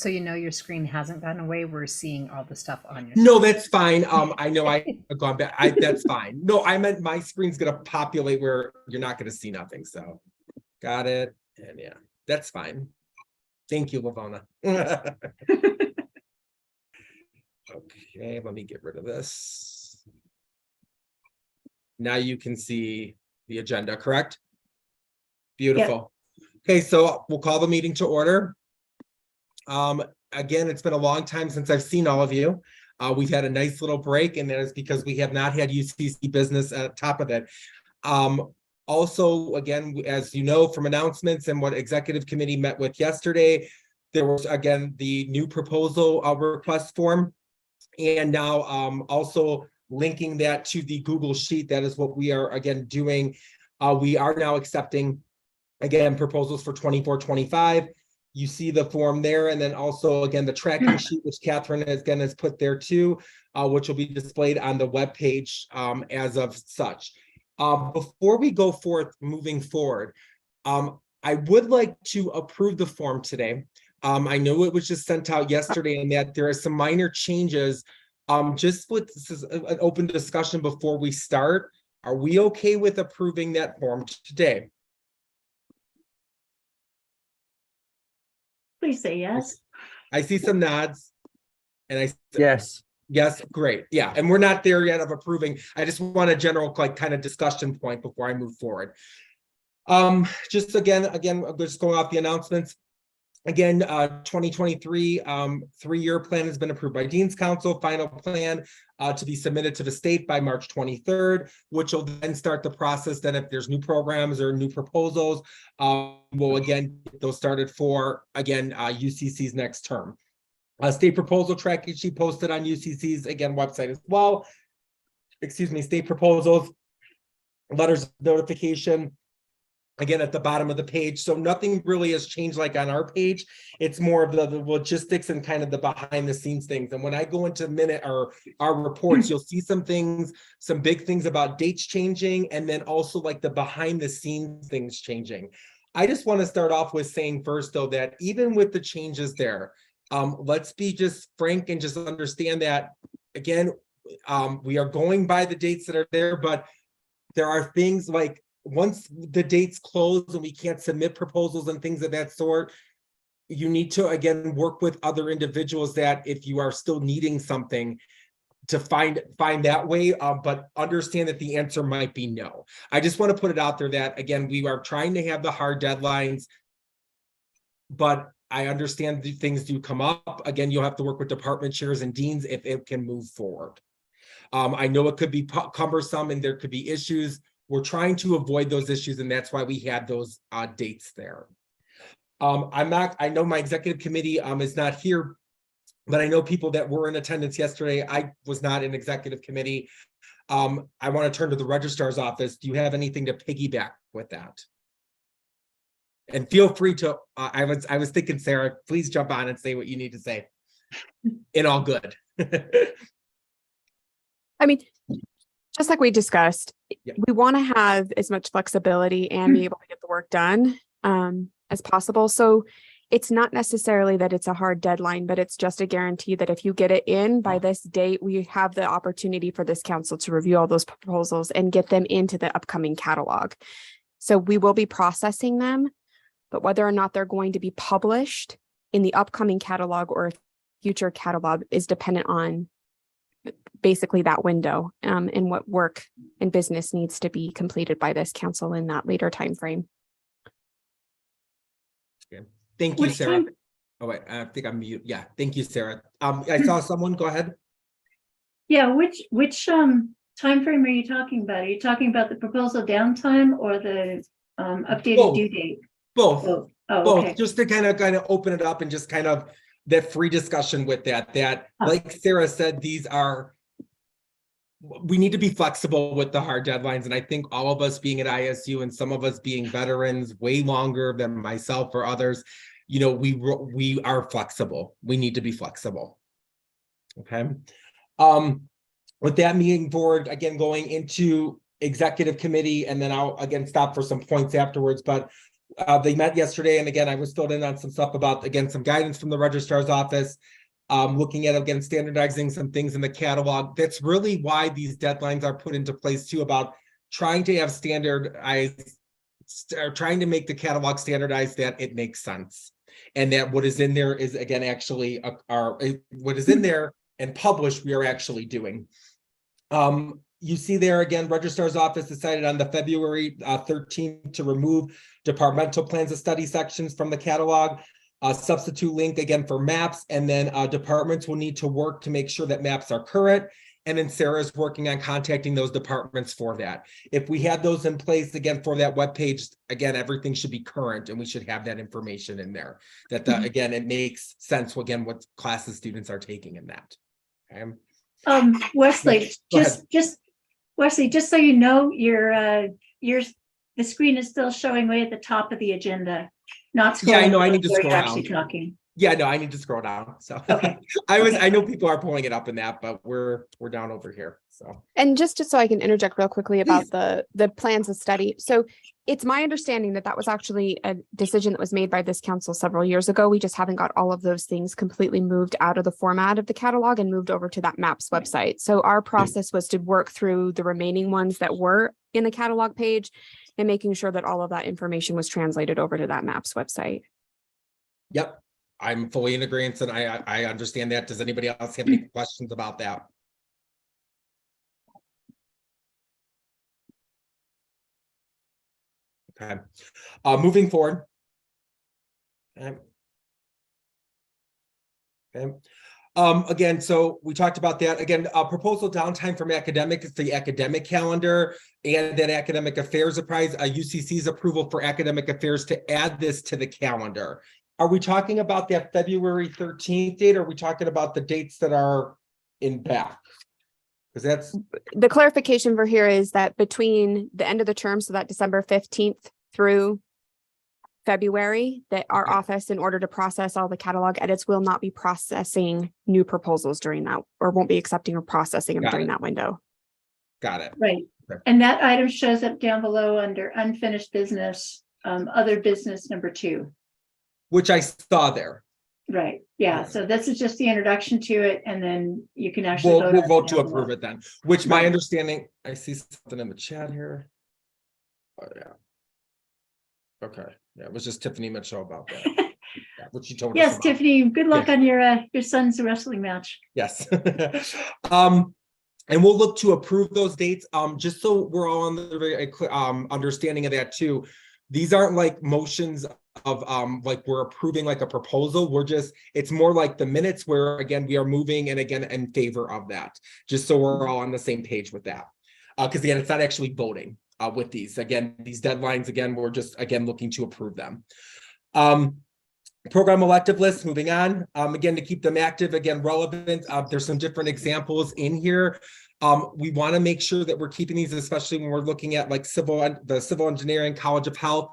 so you know your screen hasn't gone away. We're seeing all the stuff on your No, screen. that's fine. I know I've gone back. That's fine. No, I meant my screen's gonna populate where you're not gonna see nothing. So got it. And yeah, that's fine. Thank you, Lavona. Okay, let me get rid of this. Now you can see the agenda, correct? Beautiful. Okay, so we'll call the meeting to order. Again, it's been a long time since I've seen all of you. We've had a nice little break, and that is because we have not had UCC business at the top of it. Also, again, as you know from announcements and what executive committee met with yesterday, there was again the new proposal request form, and now also linking that to the Google Sheet. That is what we are again doing. We are now accepting again proposals for 24-25. You see the form there, and then also again the tracking sheet, which Catherine has put there too, which will be displayed on the web page as of such. Before we go forth, moving forward, I would like to approve the form today. I know it was just sent out yesterday, and that there are some minor changes. Just with this is an open discussion before we start. Are we okay with approving that form today? Please say yes. I see some nods, and Yes. yes, great. Yeah, and we're not there yet of approving. I just want a general kind of discussion point before I move forward. Just again, just going off the announcements. Again, 2023 3-year plan has been approved by Dean's Council. Final plan to be submitted to the state by March 23rd, which will then start the process. Then if there's new programs or new proposals, we'll again get those started for, again, UCC's next term. State proposal tracking sheet posted on UCC's, again, website as well. Excuse me, state proposals, letters of notification, again, at the bottom of the page. So nothing really has changed like on our page. It's more of the logistics and kind of the behind the scenes things. And when I go into our reports, you'll see some things, some big things about dates changing, and then also like the behind the scenes things changing. I just want to start off with saying first, though, that even with the changes there, let's be just frank and just understand that, again, we are going by the dates that are there, but there are things like, once the dates close and we can't submit proposals and things of that sort, you need to, again, work with other individuals that if you are still needing something to find that way, but understand that the answer might be no. I just want to put it out there that, again, we are trying to have the hard deadlines, but I understand that things do come up. Again, you'll have to work with department chairs and deans if it can move forward. I know it could be cumbersome and there could be issues. We're trying to avoid those issues, and that's why we had those dates there. I know my executive committee is not here, but I know people that were in attendance yesterday. I was not in executive committee. I want to turn to the registrar's office. Do you have anything to piggyback with that? And feel free to, I was thinking, Sarah, please jump on and say what you need to say. In all good. I mean, just like we discussed, yeah, we want to have as much flexibility and be able to get the work done as possible. So it's not necessarily that it's a hard deadline, but it's just a guarantee that if you get it in by this date, we have the opportunity for this council to review all those proposals and get them into the upcoming catalog. So we will be processing them, but whether or not they're going to be published in the upcoming catalog or future catalog is dependent on basically that window and what work and business needs to be completed by this council in that later time frame. Okay. Thank you, Sarah. Oh wait, I think I'm mute. Yeah, thank you, Sarah. I saw someone. Go ahead. Yeah, which time frame are you talking about? Are you talking about the proposal downtime or the updated due date? Both. Oh, Both. okay. Just to kind of open it up and just kind of that free discussion with that. Like Sarah said, we need to be flexible with the hard deadlines. And I think all of us being at ISU and some of us being veterans way longer than myself or others, you know, we are flexible. We need to be flexible. Okay. With that moving forward, again, going into executive committee, and then I'll again stop for some points afterwards, but They met yesterday, and again, I was filled in on some stuff about, again, some guidance from the registrar's office. Looking at, again, standardizing some things in the catalog. That's really why these deadlines are put into place too, about trying to have standardized, trying to make the catalog standardized, that it makes sense. And that what is in there is, again, actually what is in there and published, we are actually doing. You see there again, registrar's office decided on the February 13th to remove departmental plans of study sections from the catalog. Substitute link again for maps, and then departments will need to work to make sure that maps are current. And then Sarah's working on contacting those departments for that. If we had those in place again for that webpage, again, everything should be current and we should have that information in there. That again, it makes sense again what classes students are taking in that. Okay. Wesley, Wesley, just so you know, the screen is still showing way at the top of the agenda. Not scrolling. Yeah, I know. I need to scroll actually down. talking. Yeah, no, I need to scroll down. So Okay. I know people are pulling it up in that, but we're down over here. So, And just so I can interject real quickly about the plans of study. So it's my understanding that that was actually a decision that was made by this council several years ago. We just haven't got all of those things completely moved out of the format of the catalog and moved over to that MAPS website. So our process was to work through the remaining ones that were in the catalog page and making sure that all of that information was translated over to that MAPS website. yep, I'm fully in agreement, and I understand that. Does anybody else have any questions about that? Okay, moving forward. Okay. Again, so we talked about that. Again, proposal downtime from academic is the academic calendar and that academic affairs prize, UCC's approval for academic affairs to add this to the calendar. Are we talking about that February 13th date? Or are we talking about the dates that are in back? Because that's the clarification for here is that between the end of the term, so that December 15th through February, that our office, in order to process all the catalog edits, will not be processing new proposals during that, or won't be accepting or processing them during that window. got it. Right. Okay. And that item shows up down below under unfinished business, other business number 2. Which I saw there. Right. Yeah. So this is just the introduction to it, and then you can actually We'll vote to down approve below. it then. Which my Right. understanding, I see something in the chat here. Oh yeah. Okay. Yeah, it was just Tiffany Mitchell about that. Yeah, what she told us. Yes, about. Tiffany, good luck Yeah. on your son's wrestling match. Yes. And we'll look to approve those dates. Just so we're all on the very understanding of that too. These aren't like motions of like we're approving like a proposal. It's more like the minutes where again we are moving and again in favor of that. Just so we're all on the same page with that. Because again, it's not actually voting with these. Again, these deadlines, again, we're just again looking to approve them. Program elective lists, moving on. Again, to keep them active, again, relevant. There's some different examples in here. We want to make sure that we're keeping these, especially when we're looking at like the civil engineering, College of Health,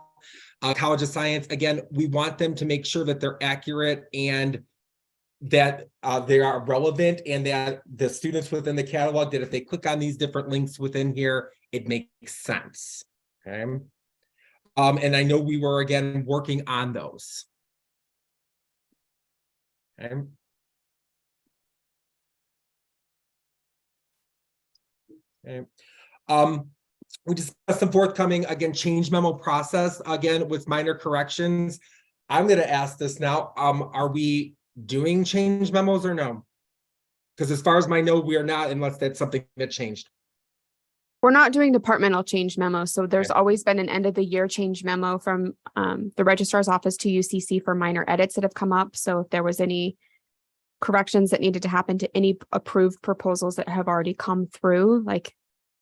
College of Science. Again, we want them to make sure that they're accurate and that they are relevant, and that the students within the catalog, that if they click on these different links within here, it makes sense. Okay. And I know we were again working on those. Okay. Okay. We discussed some forthcoming again change memo process again with minor corrections. I'm going to ask this now. Are we doing change memos or no? Because as far as I know, we are not, unless that's something that changed. We're not doing departmental change memos. So there's Okay. always been an end of the year change memo from the registrar's office to UCC for minor edits that have come up. So if there was any corrections that needed to happen to any approved proposals that have already come through, like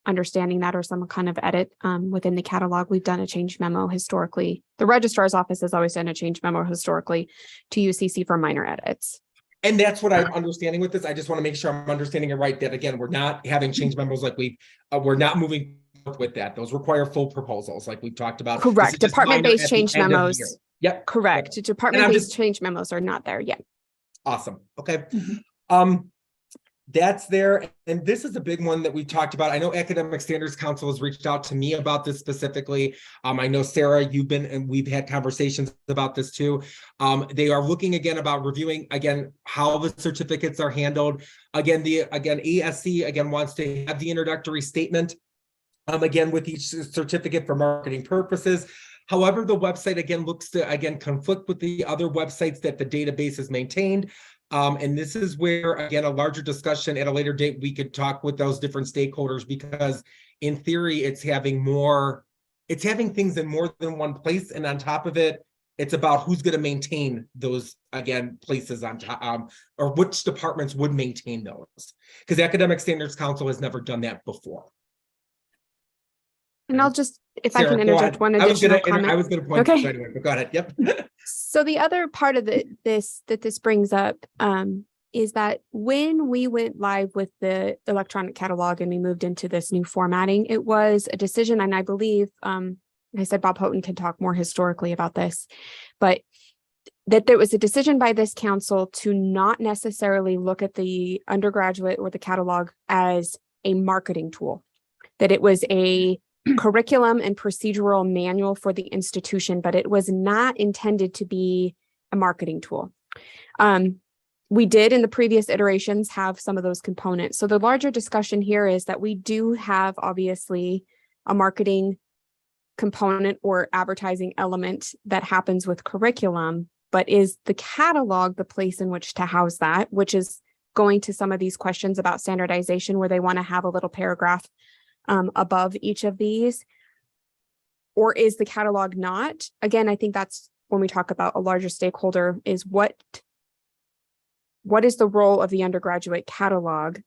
understanding that or some kind of edit within the catalog, we've done a change memo historically. The registrar's office has always done a change memo historically to UCC for minor edits. And that's what I'm understanding with this. I just want to make sure I'm understanding it right, that again, we're not having change memos like we're not moving with that. Those require full proposals like we've talked about. Correct. Department-based change memos. Yep. Correct. Department-based change memos are not there yet. Awesome. Okay. Mhm. that's there. And this is a big one that we talked about. I know Academic Standards Council has reached out to me about this specifically. I know Sarah, you've been, and we've had conversations about this too. They are looking again about reviewing again how the certificates are handled. Again, ASC again wants to have the introductory statement again with each certificate for marketing purposes. However, the website again looks to again conflict with the other websites that the database is maintained. And this is where, again, a larger discussion at a later date, we could talk with those different stakeholders, because in theory, it's having things in more than one place. And on top of it, it's about who's going to maintain those, again, places on top, or which departments would maintain those. Because Academic Standards Council has never done that before. And I'll just, if Sarah, I can go interject ahead. one I was additional gonna point comment. this anyway, but go ahead. Yep. So the other part of this brings up is that when we went live with the electronic catalog and we moved into this new formatting, it was a decision, and I believe, I said Bob Houghton can talk more historically about this, but that there was a decision by this council to not necessarily look at the undergraduate or the catalog as a marketing tool, that it was a curriculum and procedural manual for the institution, but it was not intended to be a marketing tool. We did in the previous iterations have some of those components. So the larger discussion here is that we do have obviously a marketing component or advertising element that happens with curriculum, but is the catalog the place in which to house that, which is going to some of these questions about standardization where they want to have a little paragraph above each of these, or is the catalog not? Again, I think that's when we talk about a larger stakeholder is what is the role of the undergraduate catalog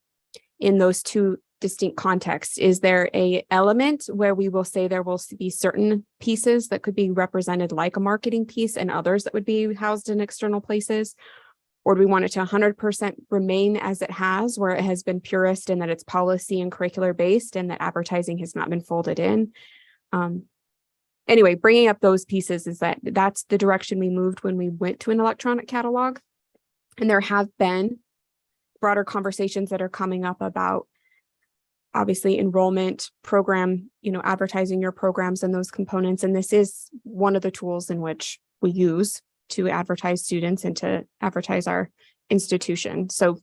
in those two distinct contexts? Is there a element where we will say there will be certain pieces that could be represented like a marketing piece and others that would be housed in external places? Or do we want it to 100% remain as it has, where it has been purist and that it's policy and curricular based and that advertising has not been folded in? Anyway, bringing up those pieces is that's the direction we moved when we went to an electronic catalog. And there have been broader conversations that are coming up about obviously enrollment program, advertising your programs and those components. And this is one of the tools in which we use to advertise students and to advertise our institution. So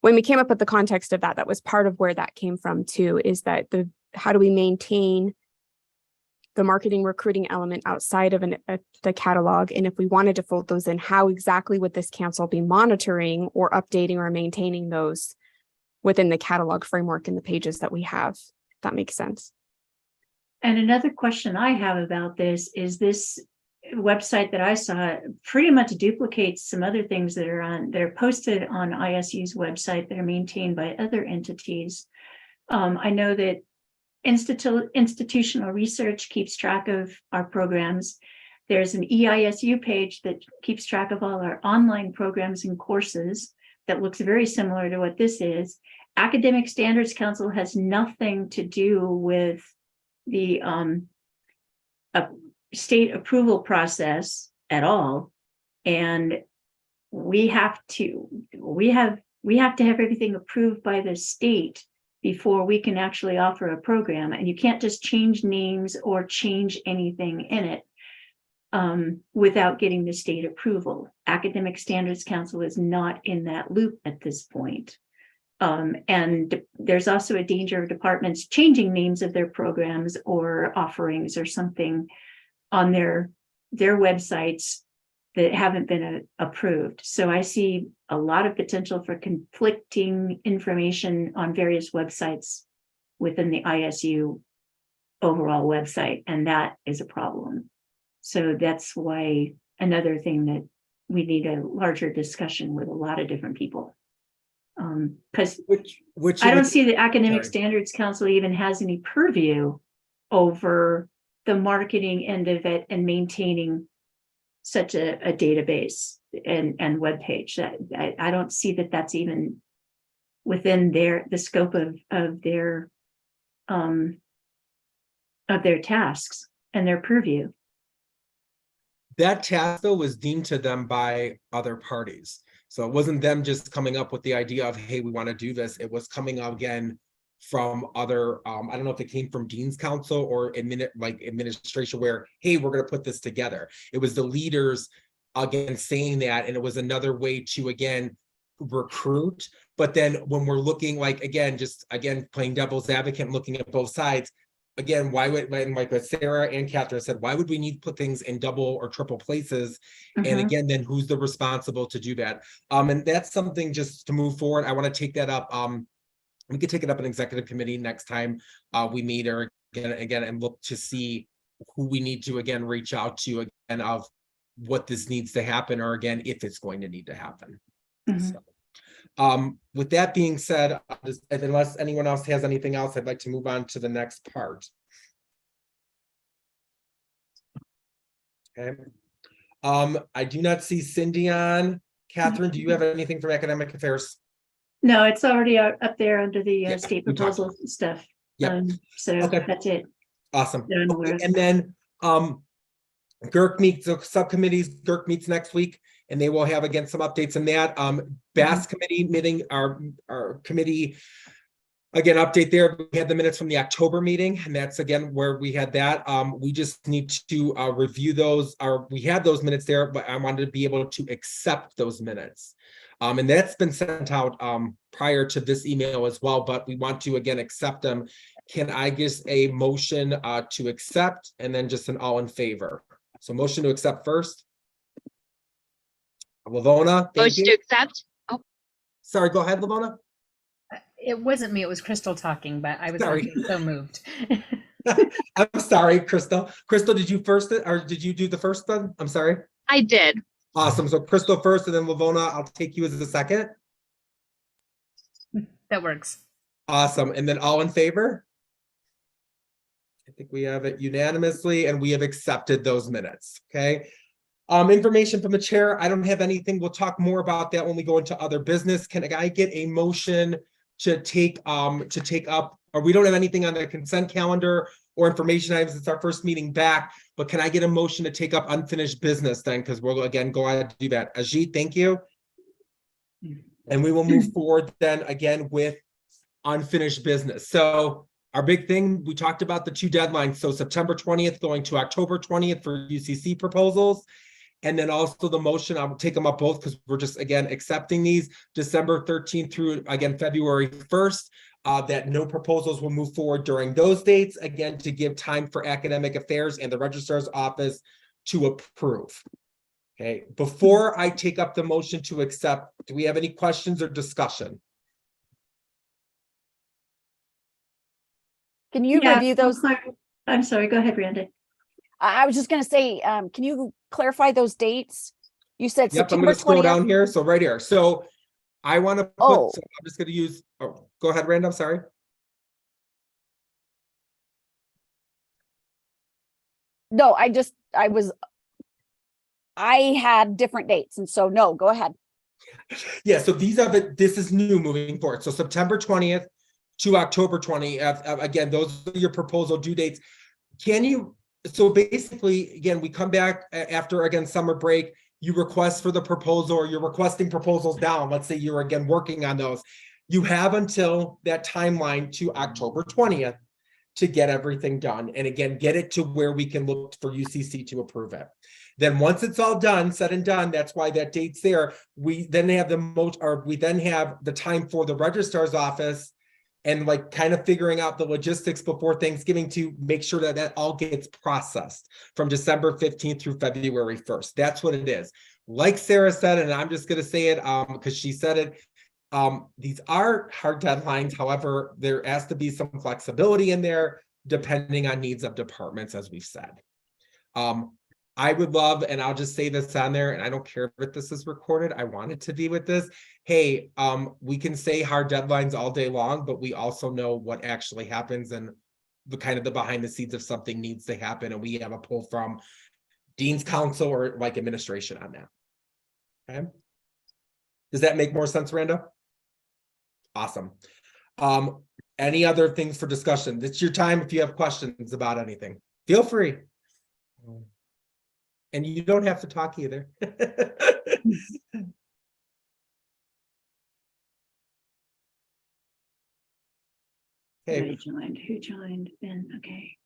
when we came up with the context of that was part of where that came from too, is that how do we maintain the marketing recruiting element outside of the catalog? And if we wanted to fold those in, how exactly would this council be monitoring or updating or maintaining those within the catalog framework in the pages that we have? If that makes sense. And another question I have about this is this website that I saw pretty much duplicates some other things that are posted on ISU's website that are maintained by other entities. I know that institutional research keeps track of our programs. There's an EISU page that keeps track of all our online programs and courses that looks very similar to what this is. Academic Standards Council has nothing to do with the state approval process at all, and we have to have everything approved by the state before we can actually offer a program. And you can't just change names or change anything in it without getting the state approval. Academic Standards Council is not in that loop at this point. And there's also a danger of departments changing names of their programs or offerings or something on their websites that haven't been approved. So I see a lot of potential for conflicting information on various websites within the ISU overall website, and that is a problem. So that's why another thing that we need a larger discussion with a lot of different people. Because I don't see the Academic Standards Council even has any purview over the marketing end of it and maintaining such a database and web page. That I don't see that that's even within the scope of their tasks and their purview. That task though was deemed to them by other parties. So it wasn't them just coming up with the idea of, hey, we want to do this. It was coming up again from other, I don't know if it came from Dean's Council or administration where, hey, we're going to put this together. It was the leaders again saying that, and it was another way to again recruit. But then when we're looking just playing devil's advocate and looking at both sides, again, why would, like Sarah and Catherine said, why would we need to put things in double or triple places? And again, then who's the responsible to do that? And that's something just to move forward. I want to take that up. We could take it up in executive committee next time we meet, or again and look to see who we need to again reach out to again of what this needs to happen, or again if it's going to need to happen. So, with that being said, unless anyone else has anything else, I'd like to move on to the next part. Okay. I do not see Cindy on. Catherine, do you have anything from academic affairs? No, it's already up there under the Yeah, state we talked proposal stuff. Yep. So Okay. that's it. Awesome. That I'm aware of. And then GERC meets, the subcommittees, GERC meets next week, and they will have again some updates in that. BAS committee meeting, our committee, again, update there. We had the minutes from the October meeting, and that's again where we had that. We just need to review those. We had those minutes there, but I wanted to be able to accept those minutes. And that's been sent out prior to this email as well, but we want to again accept them. Can I get a motion to accept, and then just an all in favor? So motion to accept first. Lavona, thank Motion to you. accept. Oh, Sorry, go ahead, Lavona. It wasn't me, it was Crystal talking, but I was Sorry. actually so moved. I'm sorry, Crystal. Crystal, did you first, or did you do the first one? I'm sorry. I did. Awesome. So Crystal first, and then Lavona, I'll take you as the second. That works. Awesome. And then all in favor? I think we have it unanimously, and we have accepted those minutes. Okay. Information from the chair. I don't have anything. We'll talk more about that when we go into other business. Can I get a motion to take up, or we don't have anything on the consent calendar or information items. It's our first meeting back, but can I get a motion to take up unfinished business then? Because we'll again go ahead and do that. Ajit, thank you. And we will move forward then again with unfinished business. So our big thing, we talked about the two deadlines. So September 20th going to October 20th for UCC proposals. And then also the motion, I'll take them up both because we're just, again, accepting these December 13th through, again, February 1st, that no proposals will move forward during those dates, again, to give time for academic affairs and the registrar's office to approve. Okay, before I take up the motion to accept, do we have any questions or discussion? Can you Yeah, review those? I'm sorry, go ahead, Randy. I was just going to say, can you clarify those dates? You said Yep, I'm September going to scroll 20th. down here. So right here. So I want to put, Oh. so I'm just going to use, oh, go ahead, Rand, I'm sorry. No, I had different dates. And so, no, go ahead. Yeah, so these are this is new moving forward. So September 20th to October 20th. Again, those are your proposal due dates. Can you, so basically, again, we come back after, again, summer break, you request for the proposal, or you're requesting proposals down. Let's say you're, again, working on those. You have until that timeline to October 20th to get everything done. And again, get it to where we can look for UCC to approve it. Then once it's all done, said and done, that's why that date's there. We then have the time for the registrar's office and like kind of figuring out the logistics before Thanksgiving to make sure that that all gets processed from December 15th through February 1st. That's what it is. Like Sarah said, and I'm just going to say it because she said it, these are hard deadlines. However, there has to be some flexibility in there depending on needs of departments, as we've said. I would love, and I'll just say this on there, and I don't care if this is recorded. I want it to be with this. Hey, we can say hard deadlines all day long, but we also know what actually happens and the kind of the behind the scenes if something needs to happen. And we have a pull from Dean's Council or like administration on that. Okay. Does that make more sense, Randa? Awesome. Any other things for discussion? It's your time if you have questions about anything. Feel free. And you don't have to talk either. Okay, Who joined? Ben, okay.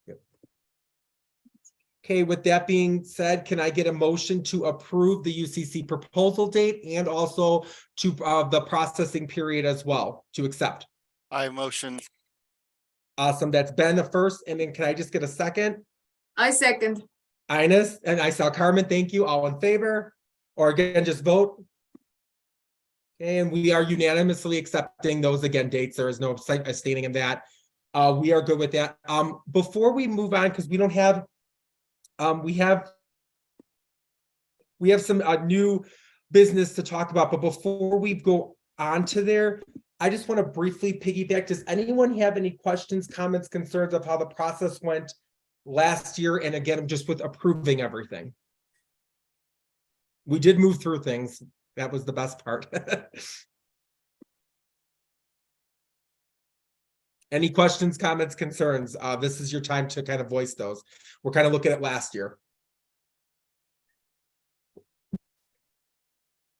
okay, with that being said, can I get a motion to approve the UCC proposal date and also to the processing period as well to accept? I motion. Awesome, that's Ben the first, and then can I just get a second? I second. Ines, and I saw Carmen, thank you, all in favor, or again, just vote. And we are unanimously accepting those again dates, there is no stating in that. We are good with that. Before we move on, because we don't have, we have some new business to talk about, but before we go on to there, I just want to briefly piggyback. Does anyone have any questions, comments, concerns of how the process went last year? And again, just with approving everything. We did move through things. That was the best part. Any questions, comments, concerns? This is your time to kind of voice those. We're kind of looking at last year.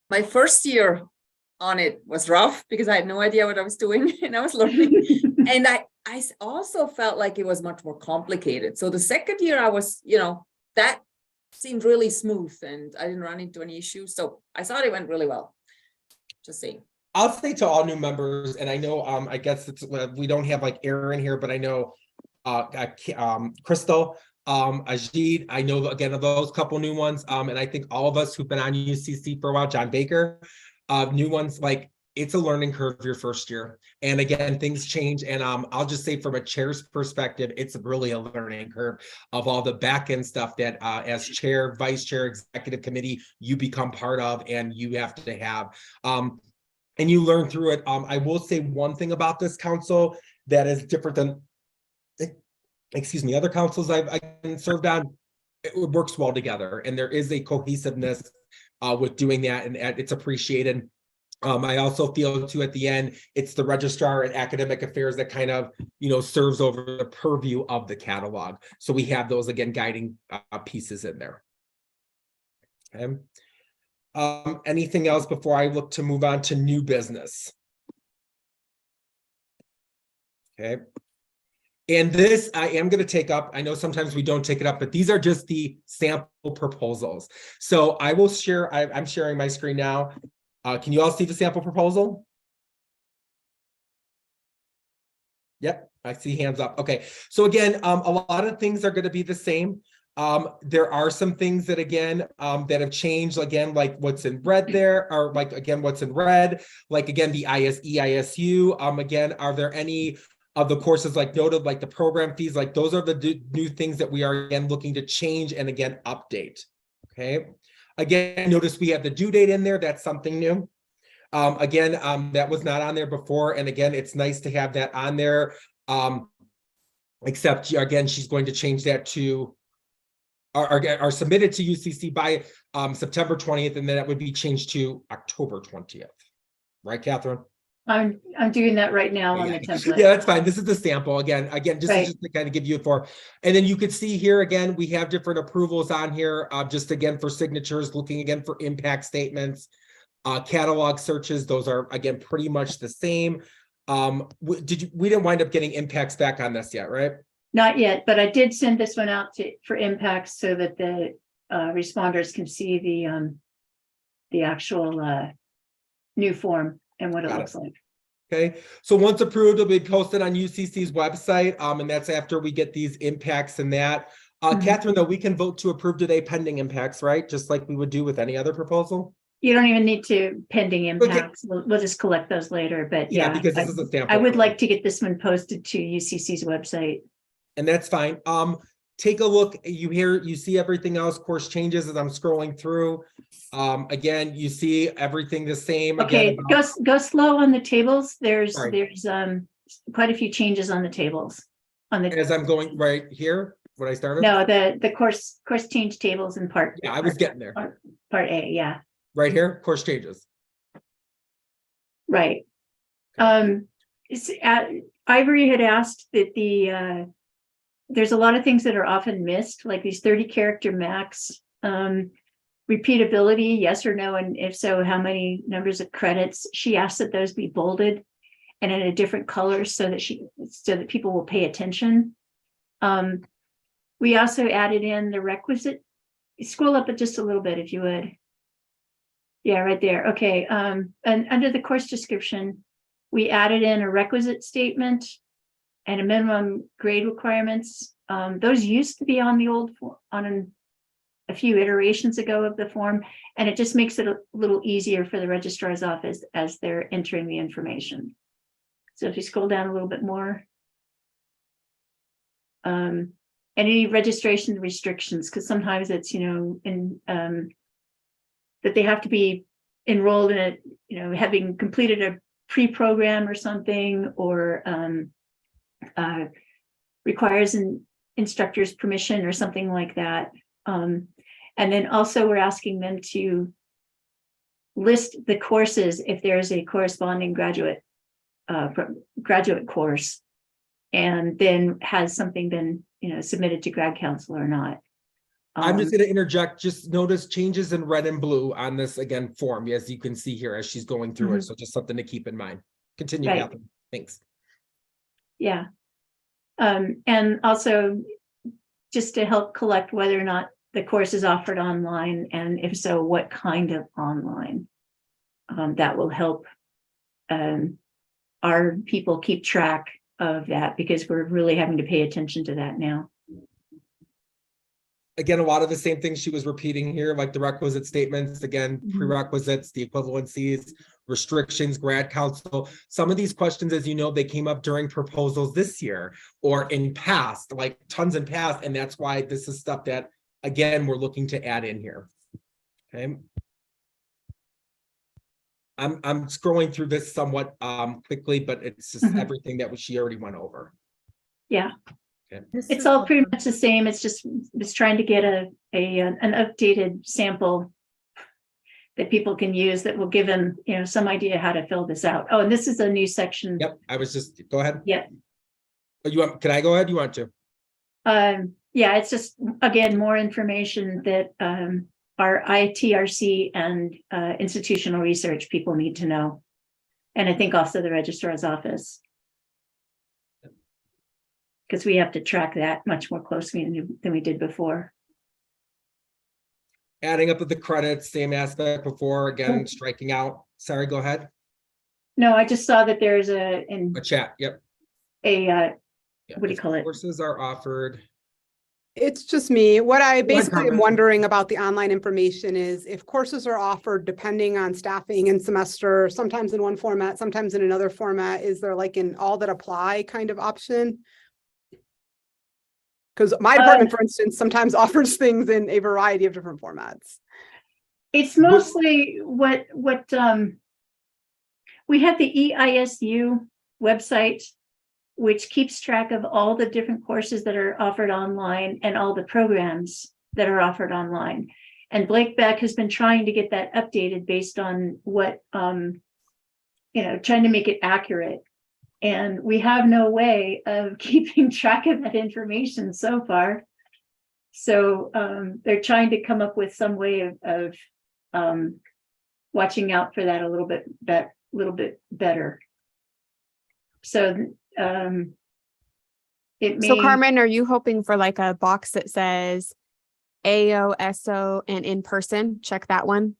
My first year on it was rough because I had no idea what I was doing and I was learning. And I also felt like it was much more complicated. So the second year I was, that seemed really smooth and I didn't run into any issues. So I thought it went really well. Just saying. I'll say to all new members, and I know, I guess it's, we don't have like Aaron here, but I know, Crystal, Ajit, I know again of those couple new ones. And I think all of us who've been on UCC for a while, John Baker, new ones, like it's a learning curve your first year. And again, things change. And I'll just say from a chair's perspective, it's really a learning curve of all the back end stuff that as chair, vice chair, executive committee, you become part of and you have to have. And you learn through it. I will say one thing about this council that is different than, excuse me, other councils I've served on. It works well together, and there is a cohesiveness with doing that, and it's appreciated. I also feel too at the end, it's the registrar and academic affairs that kind of, serves over the purview of the catalog. So we have those again guiding pieces in there. Okay. Anything else before I look to move on to new business? Okay. And this I am going to take up. I know sometimes we don't take it up, but these are just the sample proposals. So I will share, I'm sharing my screen now. Can you all see the sample proposal? Yep, I see hands up. Okay. So again, a lot of things are going to be the same. There are some things that again that have changed, again, like what's in red there, or like again what's in red, like again the ISU. Again, are there any of the courses like noted, like the program fees, like those are the new things that we are again looking to change and again update. Okay, again, notice we have the due date in there. That's something new. Again, that was not on there before, and again, it's nice to have that on there. Except again, she's going to change that to are submitted to UCC by September 20th, and then that would be changed to October 20th. Right, Catherine? I'm doing that right now on the template. Yeah, that's fine. This is the sample again, just to kind of give you and then you could see here again, we have different approvals on here, just again for signatures, looking again for impact statements, catalog searches. Those are again pretty much the same. We didn't wind up getting impacts back on this yet, right? Not yet, but I did send this one out for impacts so that the responders can see the actual new form and what it looks like. Okay, so once approved, it'll be posted on UCC's website, and that's after we get these impacts and that. Catherine, though, we can vote to approve today pending impacts, right? Just like we would do with any other proposal? You don't even need to pending impacts. Okay. We'll just collect those later, but yeah, because this is a sample. I would like to get this one posted to UCC's website. And that's fine. Take a look. You see everything else, course changes as I'm scrolling through. Again, you see everything the same. Okay, again, go slow on the tables. There's quite a few changes on the tables. As I'm going right here, when I started. No, the course change tables in part. Yeah, I was getting there. Part A, yeah. Right here, course changes. Right. Okay. Ivory had asked that there's a lot of things that are often missed, like these 30-character max, repeatability, yes or no, and if so, how many numbers of credits. She asked that those be bolded. and in a different color so that people will pay attention. We also added in the requisite, scroll up just a little bit if you would. Yeah, right there. Okay. And under the course description, we added in a requisite statement and a minimum grade requirements. Those used to be on the old a few iterations ago of the form, and it just makes it a little easier for the registrar's office as they're entering the information. So if you scroll down a little bit more, any registration restrictions, because sometimes it's, that they have to be enrolled in it, having completed a pre-program or something, or requires an instructor's permission or something like that. And then also we're asking them to list the courses if there's a corresponding graduate course, and then has something been submitted to grad council or not. I'm just going to interject. Just notice changes in red and blue on this again form, as you can see here as she's going through it. So just something to keep in mind. Continue, Right. Catherine. Thanks. Yeah. And also just to help collect whether or not the course is offered online, and if so, what kind of online. That will help our people keep track of that, because we're really having to pay attention to that now. Again, a lot of the same things she was repeating here, like the requisite statements, again, prerequisites, the equivalencies, restrictions, grad council. Some of these questions, as you know, they came up during proposals this year or in past, like tons in past. And that's why this is stuff that, again, we're looking to add in here. Okay. I'm scrolling through this somewhat quickly, but it's just everything that she already went over. Yeah. Okay. It's all pretty much the same. It's just trying to get an updated sample that people can use that will give them, some idea how to fill this out. Oh, and this is a new section. Yep. I was just, go ahead. Yeah. Oh, can I go ahead? You want to? Yeah, it's just, again, more information that our ITRC and institutional research people need to know. And I think also the registrar's office, because we have to track that much more closely than we did before. Adding up with the credits, same aspect before, again, striking out. Sorry, go ahead. No, I just saw that there's a chat. Yep. What do you call it? Courses are offered. It's just me. What I basically am Carmen. wondering about the online information is if courses are offered depending on staffing and semester, sometimes in one format, sometimes in another format, is there like an all that apply kind of option? Because my department, for instance, sometimes offers things in a variety of different formats. It's mostly what we have the EISU website, which keeps track of all the different courses that are offered online and all the programs that are offered online. And Blake Beck has been trying to get that updated based on what, trying to make it accurate. And we have no way of keeping track of that information so far. So they're trying to come up with some way of watching out for that a little bit better. So it may. So Carmen, are you hoping for like a box that says AO, SO, and in person? Check that one.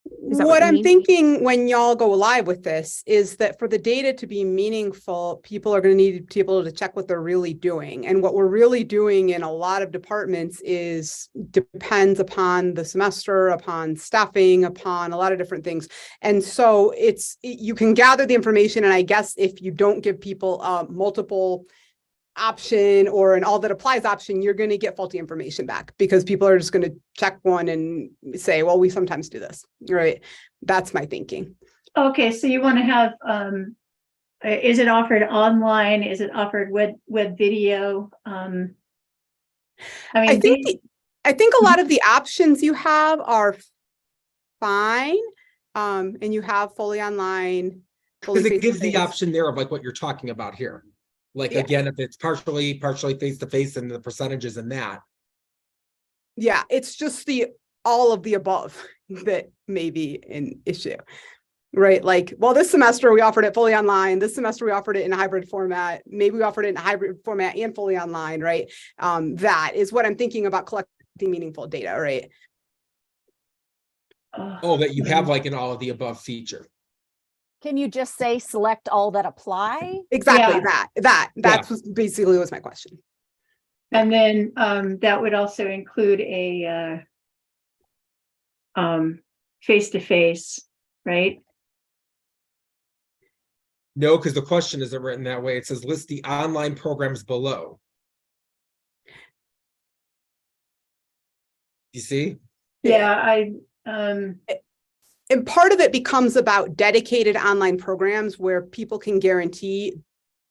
What I'm thinking when y'all go live with this is that for the data to be meaningful, people are going to need to be able to check what they're really doing. And what we're really doing in a lot of departments depends upon the semester, upon staffing, upon a lot of different things. And so you can gather the information. And I guess if you don't give people multiple option or an all that applies option, you're going to get faulty information back because people are just going to check one and say, well, we sometimes do this, right? That's my thinking. Okay, so you want to have, is it offered online? Is it offered web video? I think a lot of the options you have are fine, and you have fully online. Because it gives the option there of like what you're talking about here. Like, yeah. Again, if it's partially face-to-face and the percentages in that. Yeah, it's just all of the above that may be an issue. right? Like, well, this semester we offered it fully online. This semester we offered it in a hybrid format. Maybe we offered it in a hybrid format and fully online, right? That is what I'm thinking about collecting meaningful data, right? Oh, that you have like an all of the above feature. Can you just say select all that apply? Exactly Yeah. that's basically was my question. And then that would also include a face-to-face, right? No, because the question isn't written that way. It says list the online programs below. You see? Yeah, And part of it becomes about dedicated online programs where people can guarantee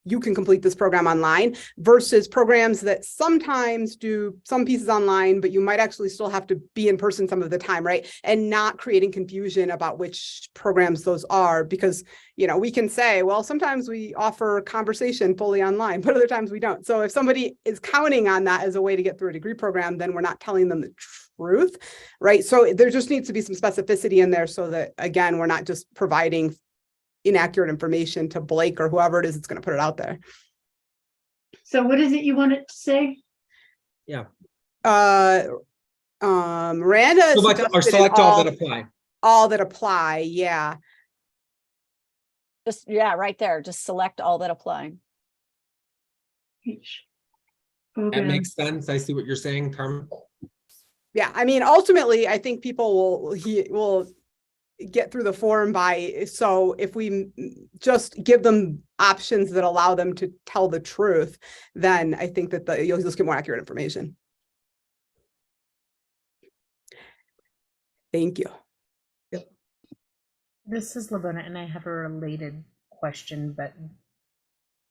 you can complete this program online versus programs that sometimes do some pieces online, but you might actually still have to be in person some of the time, right? And not creating confusion about which programs those are, because, you know, we can say, well, sometimes we offer conversation fully online, but other times we don't. So if somebody is counting on that as a way to get through a degree program, then we're not telling them the truth, right? So there just needs to be some specificity in there so that, again, we're not just providing inaccurate information to Blake or whoever it is that's going to put it out there. so what is it you want it to say? Miranda Select or suggested select all that apply. all that apply. Yeah. Just, yeah, right there. Just select all that apply. Each That program. makes sense. I see what you're saying, Carmen. Yeah. I mean, ultimately, I think people will get through the form by, so if we just give them options that allow them to tell the truth, then I think that you'll just get more accurate information. Thank you. This is Lavona, and I have a related question, but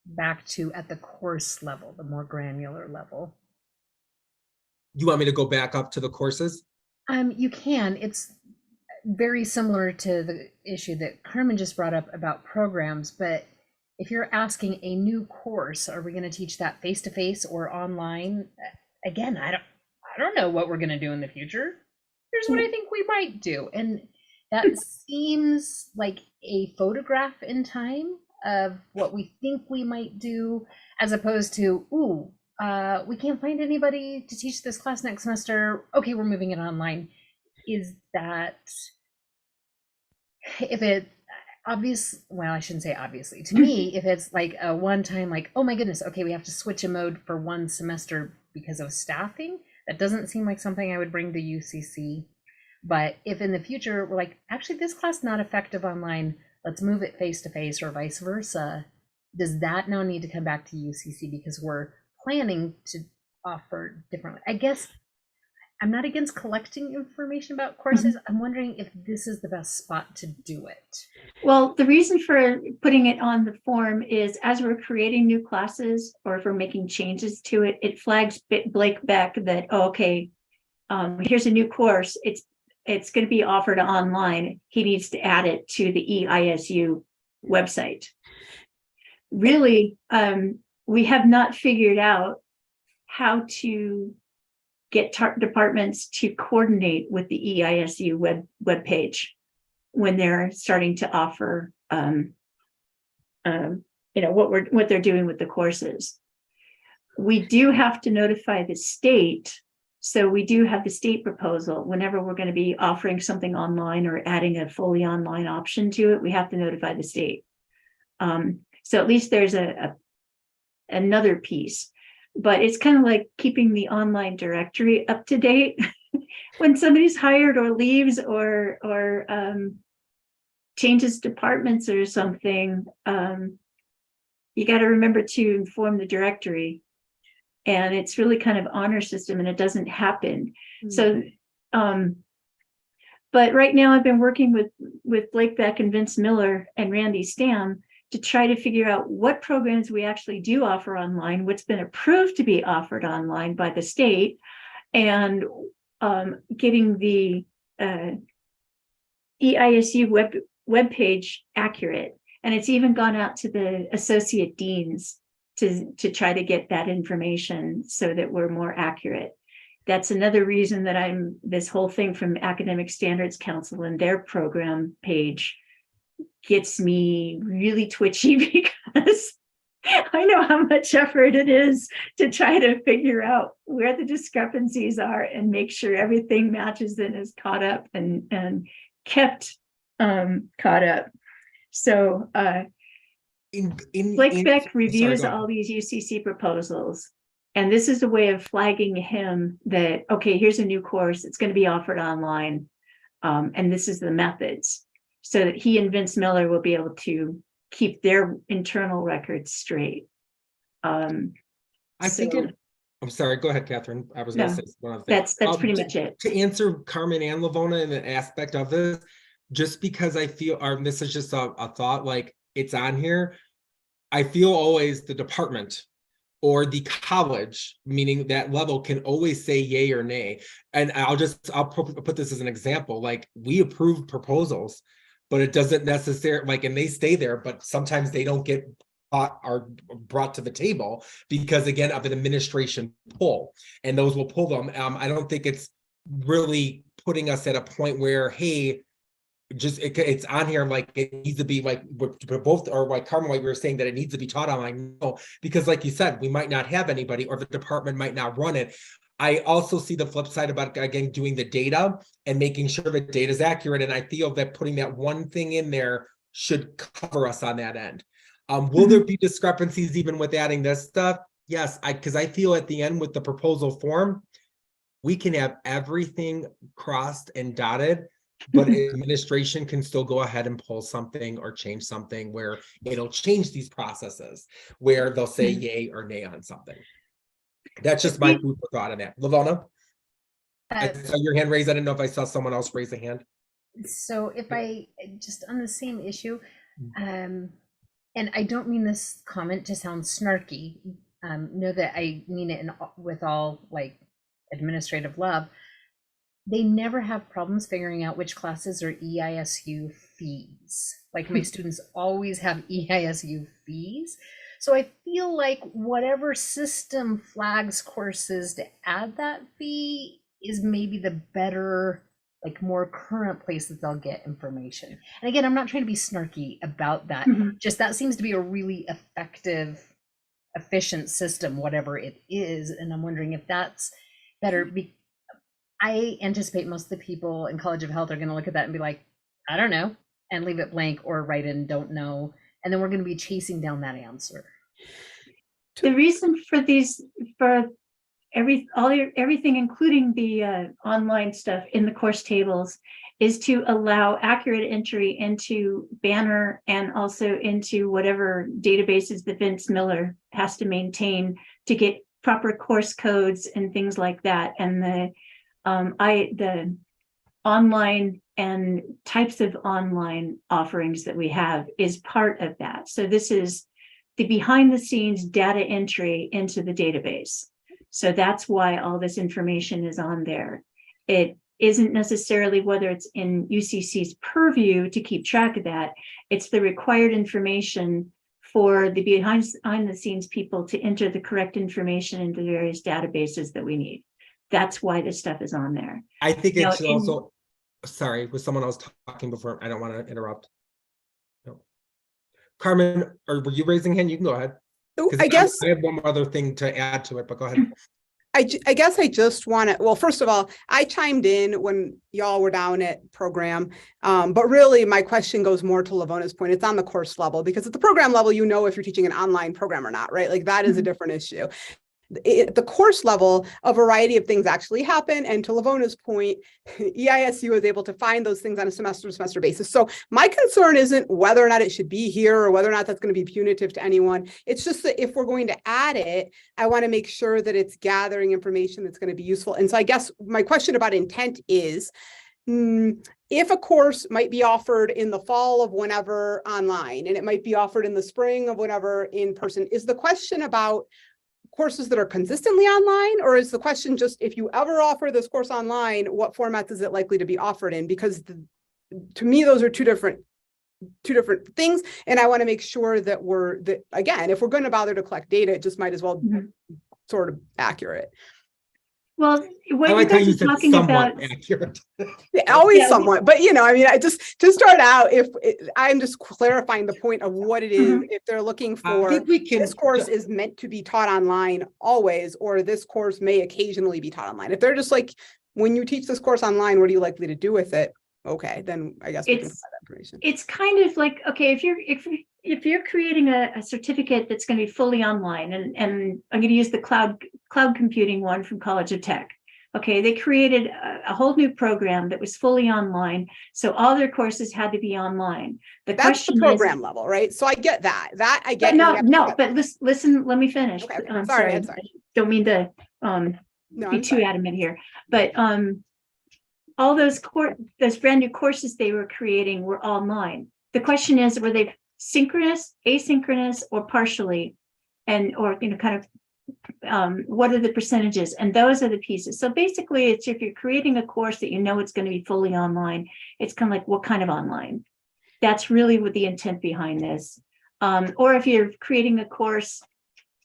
back to at the course level, the more granular level. You want me to go back up to the courses? You can. It's very similar to the issue that Carmen just brought up about programs, but if you're asking a new course, are we going to teach that face-to-face or online? Again, I don't know what we're going to do in the future. Here's what I think we might do. And that seems like a photograph in time of what we think we might do, as opposed to, ooh, we can't find anybody to teach this class next semester. Okay, we're moving it online. Is that, if it obvious, well, I shouldn't say obviously, to me, if it's like a one time, like, oh my goodness, okay, we have to switch a mode for one semester because of staffing, that doesn't seem like something I would bring to UCC. But if in the future we're like, actually this class not effective online, let's move it face to face or vice versa, does that now need to come back to UCC because we're planning to offer differently? I guess I'm not against collecting information about courses. I'm wondering if this is the best spot to do it. Well, the reason for putting it on the form is as we're creating new classes or if we're making changes to it, it flags Blake back that, oh, okay, here's a new course. It's going to be offered online. He needs to add it to the EISU website. Really, we have not figured out how to get departments to coordinate with the EISU web page when they're starting to offer, what they're doing with the courses. We do have to notify the state. So we do have the state proposal. Whenever we're going to be offering something online or adding a fully online option to it, we have to notify the state. So at least there's another piece. But it's kind of like keeping the online directory up to date. When somebody's hired or leaves or changes departments or something, you got to remember to inform the directory. And it's really kind of honor system, and it doesn't happen. So, but right now I've been working with Blake Beck and Vince Miller and Randy Stam to try to figure out what programs we actually do offer online, what's been approved to be offered online by the state, and getting the EISU webpage accurate. And it's even gone out to the associate deans to try to get that information so that we're more accurate. That's another reason that this whole thing from Academic Standards Council and their program page gets me really twitchy because I know how much effort it is to try to figure out where the discrepancies are and make sure everything matches and is caught up and kept caught up. So Flickbeck reviews all these UCC proposals, and this is a way of flagging him that, okay, here's a new course, it's going to be offered online, and this is the methods, so that he and Vince Miller will be able to keep their internal records straight. I'm sorry, go ahead, Catherine. I was going to say one other thing. That's pretty much it. To answer Carmen and Lavona in an aspect of this, just because I feel, or this is just a thought, like it's on here, I feel always the department or the college, meaning that level, can always say yay or nay. And I'll put this as an example, like we approve proposals, but it doesn't necessarily, like, and they stay there, but sometimes they don't get brought to the table because, again, of an administration pull, and those will pull them. I don't think it's really putting us at a point where, hey, just it's on here, like it needs to be, like we're both, or like Carmen, like we were saying that it needs to be taught online. No, because like you said, we might not have anybody, or the department might not run it. I also see the flip side about, again, doing the data and making sure the data is accurate. And I feel that putting that one thing in there should cover us on that end. Will there be discrepancies even with adding this stuff? Yes, because I feel at the end with the proposal form, we can have everything crossed and dotted, but administration can still go ahead and pull something or change something where it'll change these processes, where they'll say yay or nay on something. That's just my food for thought on that. Lavona, I saw your hand raised. I didn't know if I saw someone else raise a hand. So if I just on the same issue, and I don't mean this comment to sound snarky, know that I mean it with all like administrative love. They never have problems figuring out which classes are EISU fees. Like my students always have EISU fees. So I feel like whatever system flags courses to add that fee is maybe the better, like more current place that they'll get information. And again, I'm not trying to be snarky about that. Just that seems to be a really effective, efficient system, whatever it is. And I'm wondering if that's better. I anticipate most of the people in College of Health are going to look at that and be like, I don't know, and leave it blank or write in don't know. And then we're going to be chasing down that answer. The reason for these, for everything, including the online stuff in the course tables, is to allow accurate entry into Banner and also into whatever databases that Vince Miller has to maintain to get proper course codes and things like that. And the online and types of online offerings that we have is part of that. So this is the behind the scenes data entry into the database. So that's why all this information is on there. It isn't necessarily whether it's in UCC's purview to keep track of that. It's the required information for the behind the scenes people to enter the correct information into the various databases that we need. That's why this stuff is on there. I think it should also, sorry, was someone else talking before? I don't want to interrupt. No. Carmen, or were you raising hand? You can go ahead. I guess I have one other thing to add to it, but go ahead. I guess I just want to, well, first of all, I chimed in when y'all were down at program, but really my question goes more to Lavona's point. It's on the course level, because at the program level, you know if you're teaching an online program or not, right? Like that is a different issue. At the course level, a variety of things actually happen. And to Lavona's point, EISU is able to find those things on a semester-to-semester basis. So my concern isn't whether or not it should be here or whether or not that's going to be punitive to anyone. It's just that if we're going to add it, I want to make sure that it's gathering information that's going to be useful. And so I guess my question about intent is, if a course might be offered in the fall of whenever online, and it might be offered in the spring of whenever in person, is the question about courses that are consistently online, or is the question just if you ever offer this course online, what formats is it likely to be offered in? Because to me, those are two different things, and I want to make sure that again, if we're going to bother to collect data, it just might as well sort of accurate. Well, I what you like how guys you are said talking somewhat about, accurate. Yeah, always Yeah. somewhat, but I mean, I just to start out, I'm just clarifying the point of what it is, if they're looking I for, think we can. this course is meant to be taught online always, or this course may occasionally be taught online. If they're just like, when you teach this course online, what are you likely to do with it? Okay, then I guess we can it's provide that information. it's kind of like, okay, if you're creating a certificate that's going to be fully online, and I'm going to use the cloud computing one from College of Tech. Okay, they created a whole new program that was fully online, so all their courses had to be online. The That's question the program is, level, right? So I get that. That I but get. but listen, let me finish. Okay, I'm sorry. sorry. Don't mean to No, be I'm too sorry. adamant here, but all those brand new courses they were creating were online. The question is, were they synchronous, asynchronous, or partially, or kind of what are the percentages? And those are the pieces. So basically, it's if you're creating a course that you know it's going to be fully online, it's kind of like, what kind of online? That's really what the intent behind this. Or if you're creating a course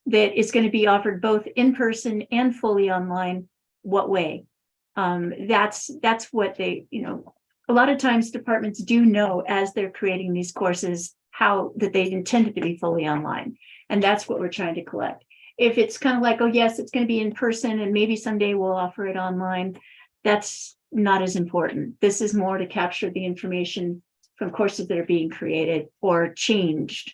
that is going to be offered both in person and fully online, what way? That's what they, a lot of times departments do know as they're creating these courses how that they intended to be fully online. And that's what we're trying to collect. If it's kind of like, oh yes, it's going to be in person and maybe someday we'll offer it online, that's not as important. This is more to capture the information from courses that are being created or changed.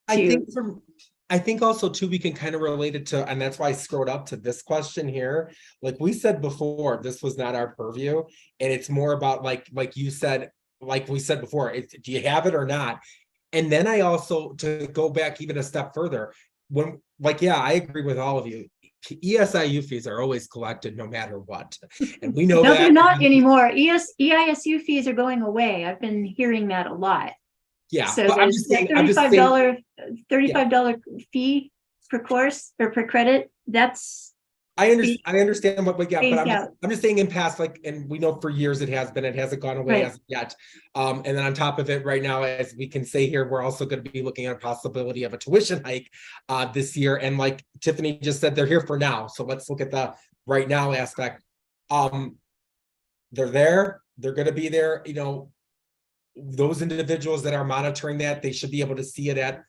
I think also too, we can kind of relate it to, and that's why I scrolled up to this question here. Like we said before, this was not our purview, and it's more about like you said, like we said before, do you have it or not? And then I also, to go back even a step further, yeah, I agree with all of you. ESIU fees are always collected no matter what. And we know No, that. they're not anymore. EISU fees are going away. I've been hearing that a lot. Yeah, So but I'm there's just a saying, $35 fee per course or per credit. That's I understand what, but yeah, but phased out. I'm just saying in past, like, and we know for years it hasn't gone away Right. as of yet. And then on top of it, right now, as we can say here, we're also going to be looking at a possibility of a tuition hike this year. And like Tiffany just said, they're here for now. So let's look at the right now aspect. They're there, they're going to be there, those individuals that are monitoring that, they should be able to see it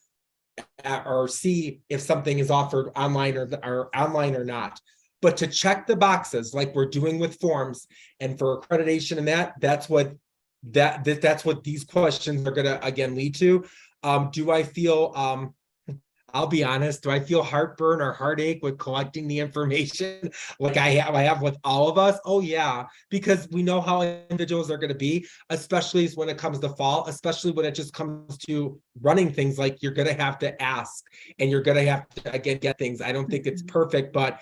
or see if something is offered online or online or not. But to check the boxes like we're doing with forms and for accreditation and that's what these questions are going to again lead to. Do I feel I'll be honest, do I feel heartburn or heartache with collecting the information like I have with all of us? Oh yeah, because we know how individuals are going to be, especially when it comes to fall, especially when it just comes to running things. Like you're going to have to ask and you're going to have to again get things. I don't think it's perfect, but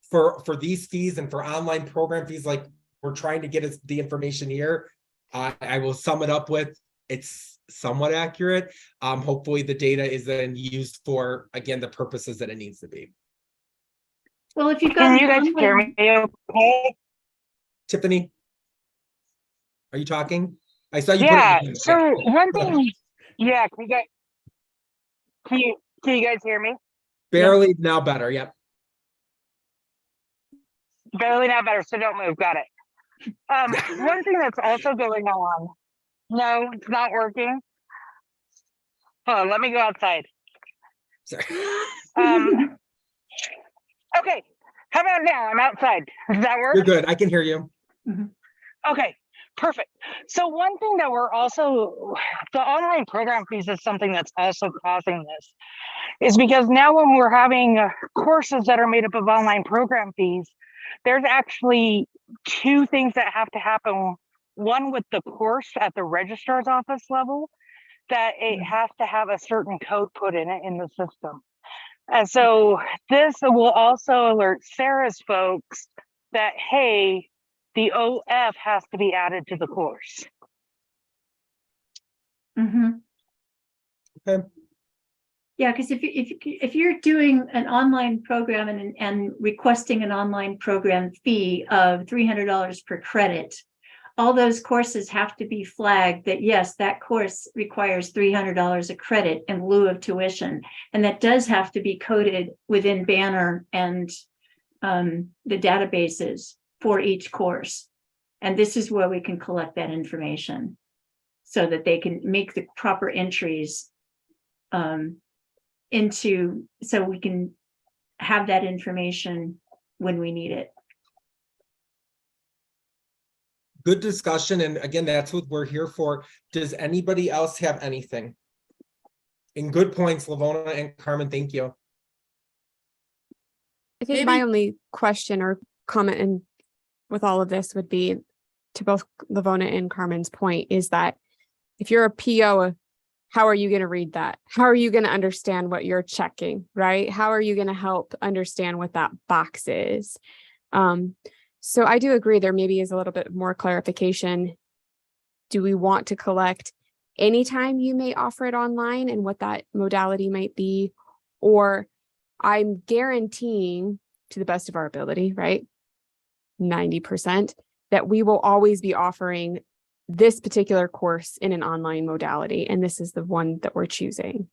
for these fees and for online program fees, like we're trying to get us the information here. I will sum it up with, it's somewhat accurate. Hopefully the data is then used for, again, the purposes that it needs to be. Well, if you've got Can you guys hear me okay? Tiffany, are you talking? I saw you. Yeah, so one thing, yeah, can you guys hear me? Barely, now better, yep. Barely, now better, so don't move, got it. One thing that's also going on, no, it's not working. Hold on, let me go outside. Sorry. Okay, how about now? I'm outside. Does that work? You're good, I can hear you. Okay, perfect. So one thing that we're also, the online program fees is something that's also causing this, is because now when we're having courses that are made up of online program fees, there's actually two things that have to happen. One with the course at the registrar's office level, that it has to have a certain code put in it in the system. And so this will also alert Sarah's folks that, hey, the OF has to be added to the course. Okay. Yeah, because if you're doing an online program and requesting an online program fee of $300 per credit, all those courses have to be flagged that, yes, that course requires $300 a credit in lieu of tuition. And that does have to be coded within Banner and the databases for each course. And this is where we can collect that information so that they can make the proper entries so we can have that information when we need it. Good discussion. And again, that's what we're here for. Does anybody else have anything? And good points, Lavona and Carmen, thank you. I think my only question or comment and with all of this would be to both Lavona and Carmen's point is that if you're a PO, how are you going to read that? How are you going to understand what you're checking, right? How are you going to help understand what that box is? So I do agree there maybe is a little bit more clarification. Do we want to collect anytime you may offer it online and what that modality might be? Or I'm guaranteeing to the best of our ability, right? 90% that we will always be offering this particular course in an online modality. And this is the one that we're choosing.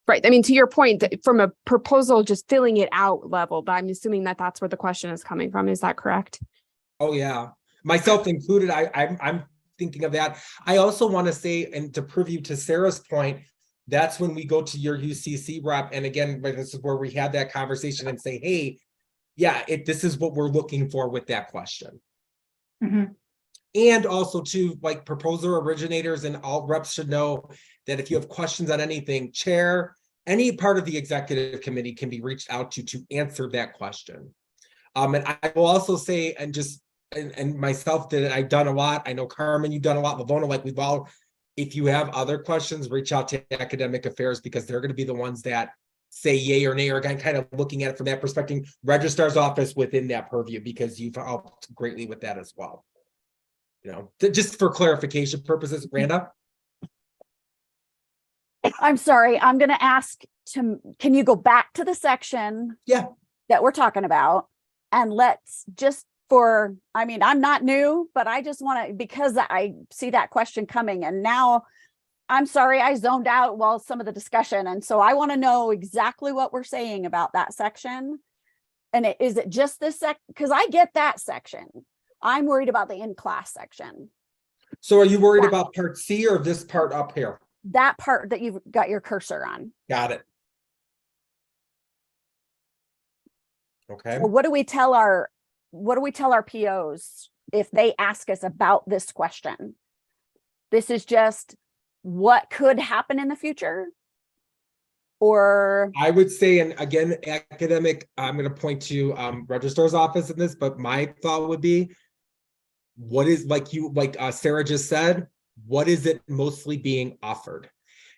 Right. I mean, to your point, from a proposal, just filling it out level, but I'm assuming that that's where the question is coming from. Is that correct? Oh, yeah. Myself included, I'm thinking of that. I also want to say, and to preview to Sarah's point, that's when we go to your UCC rep. And again, this is where we had that conversation and say, hey, yeah, this is what we're looking for with that question. Mm-hmm. And also to like proposer originators and all reps should know that if you have questions on anything, chair, any part of the executive committee can be reached out to answer that question. And I will also say, and just, and myself did it, I've done a lot. I know Carmen, you've done a lot, Lavona, like we've all, if you have other questions, reach out to academic affairs because they're going to be the ones that say yay or nay, or kind of looking at it from that perspective, registrar's office within that purview, because you've helped greatly with that as well. You know, just for clarification purposes, Randa. I'm sorry, I'm going to ask can you go back to the section that we're talking about and let's just I'm not new, but I just want to, because I see that question coming and now I'm sorry, I zoned out while some of the discussion. And so I want to know exactly what we're saying about that section. And is it just this because I get that section. I'm worried about the in-class section. So are you worried about part C or this part up here? That part that you've got your cursor on. Got it. Okay. So what do we tell our POs if they ask us about this question? This is just what could happen in the future? Or I would say, and again, academic, I'm going to point to registrar's office in this, but my thought would be, what is, like Sarah just said, what is it mostly being offered?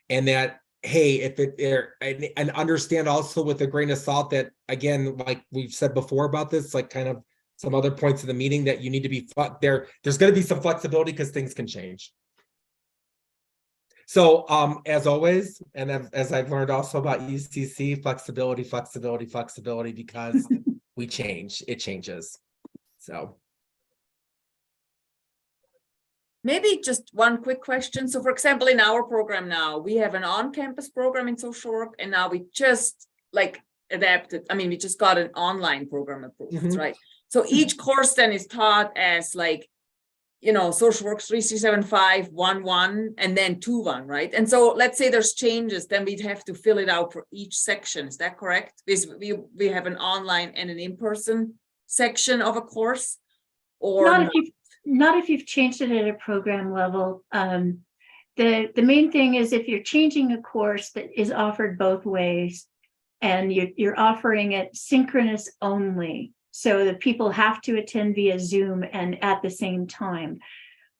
And that, hey, if it there, and understand also with a grain of salt that, again, like we've said before about this, like kind of some other points of the meeting that you need to be there's going to be some flexibility because things can change. So as always, and as I've learned also about UCC, flexibility, because we change, it changes. So. Maybe just one quick question. So for example, in our program now, we have an on-campus program in social work, and now we just like adapted. I mean, we just got an online program approved, right? So each course then is taught as like, you know, social work 3375, 1-1, and then 2-1, right? And so let's say there's changes, then we'd have to fill it out for each section. Is that correct? Because we have an online and an in-person section of a course, or not if you've changed it at a program level. The main thing is if you're changing a course that is offered both ways and you're offering it synchronous only, so that people have to attend via Zoom and at the same time.